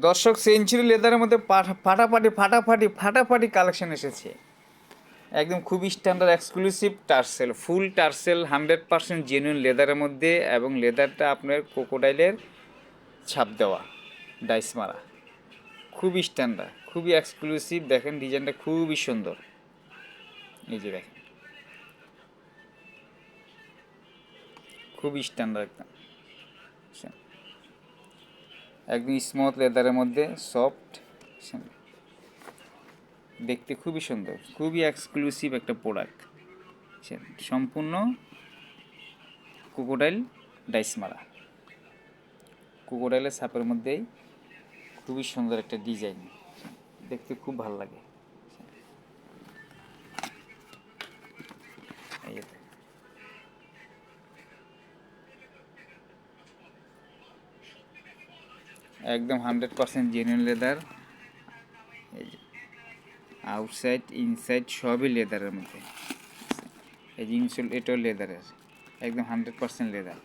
দর্শক, সেঞ্চুরি লেদারের মধ্যে ফাটাফাটি কালেকশন এসেছে। একদম খুবই স্ট্যান্ডার্ড এক্সক্লুসিভ টার্সেল, ফুল টার্সেল, 100% জেনুইন লেদারের মধ্যে, এবং লেদারটা আপনার ক্রোকোডাইলের ছাপ দেওয়া, ডাইস মারা। খুবই স্ট্যান্ডার্ড, খুবই এক্সক্লুসিভ। দেখেন ডিজাইনটা খুবই সুন্দর। এই যে দেখেন, খুবই স্ট্যান্ডার্ড একদম। একদম স্মুথ লেদারের মধ্যে, সফট, দেখতে খুবই সুন্দর, খুবই এক্সক্লুসিভ একটা প্রোডাক্ট। সম্পূর্ণ ক্রোকোডাইল ডাইস মারা, ক্রোকোডাইলের ছাপের মধ্যেই খুবই সুন্দর একটা ডিজাইন, দেখতে খুব ভালো লাগে। এই যে একদম 100% জেনুইন লেদার। এই যে আউটসাইড ইনসাইড সবই লেদারের মধ্যে। এই যে ইনসোল, এটাও লেদারের, একদম 100% লেদার।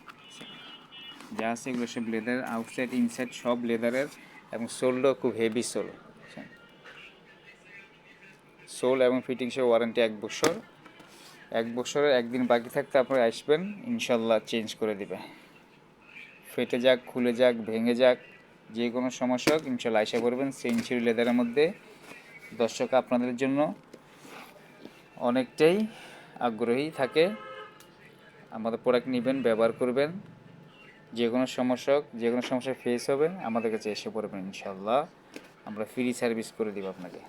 যা আছে এগুলো সব লেদার, আউটসাইড ইনসাইড সব লেদারের। এবং সোলটাও খুব হেভি সোল। সোল এবং ফিটিংসের ওয়ারেন্টি 1 বছর। 1 বছরের একদিন বাকি থাকতে আপনারা আসবেন, ইনশাল্লাহ চেঞ্জ করে দিবে। ফেটে যাক, খুলে যাক, ভেঙে যাক, যে কোনো সমস্যা হোক, ইনশাল্লাহ আশা করবেন সেঞ্চুরি লেদারের মধ্যে। দর্শক আপনাদের জন্য অনেকটাই আগ্রহী থাকে, আমাদের প্রোডাক্ট নেবেন, ব্যবহার করবেন। যে কোনো সমস্যা হোক, যে কোনো সমস্যা ফেস হবে, আমাদের কাছে এসে পড়বেন, ইনশাল্লাহ আমরা ফ্রি সার্ভিস করে দিব আপনাকে।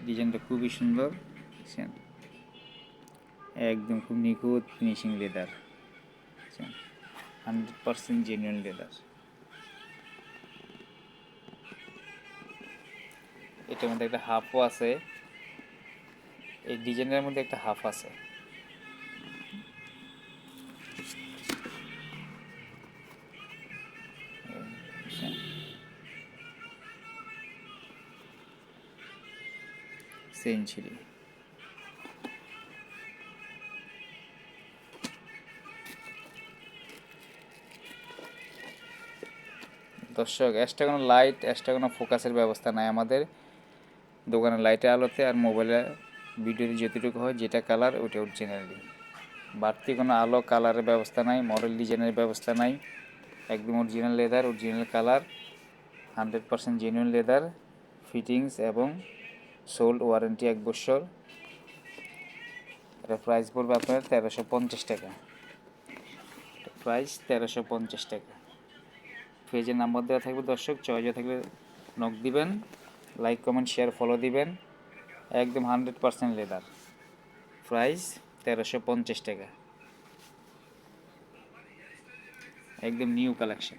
ডিজাইনটা খুবই সুন্দর, একদম খুব নিখুঁত ফিনিশিং লেদার, 100% জেনুইন লেদার। এটার মধ্যে একটা হাফও আছে, এই ডিজাইনের মধ্যে একটা হাফ আছে। সেঞ্চুরি দর্শক, এক্সট্রা কোনো লাইট, এক্সট্রা কোনো ফোকাসের ব্যবস্থা নাই আমাদের দোকানের লাইটের আলোতে। আর মোবাইলে ভিডিওতে যতটুকু হয়, যেটা কালার ওটা অরিজিনালি, বাড়তি কোনো আলো কালারের ব্যবস্থা নাই, মডেল ডিজাইনের ব্যবস্থা নাই। একদম original leather, original colour, 100% genuine leather, fittings এবং সোল্ড ওয়ারেন্টি 1 বছর। এটা প্রাইস পড়বে আপনার 1350 টাকা। প্রাইস 1350 টাকা। পেজের নাম্বার দেওয়া থাকবে দর্শক, চয়েস থাকলে নক দিবেন, লাইক কমেন্ট শেয়ার ফলো দিবেন। একদম 100% লেদার, প্রাইস 1350 টাকা, একদম নিউ কালেকশন।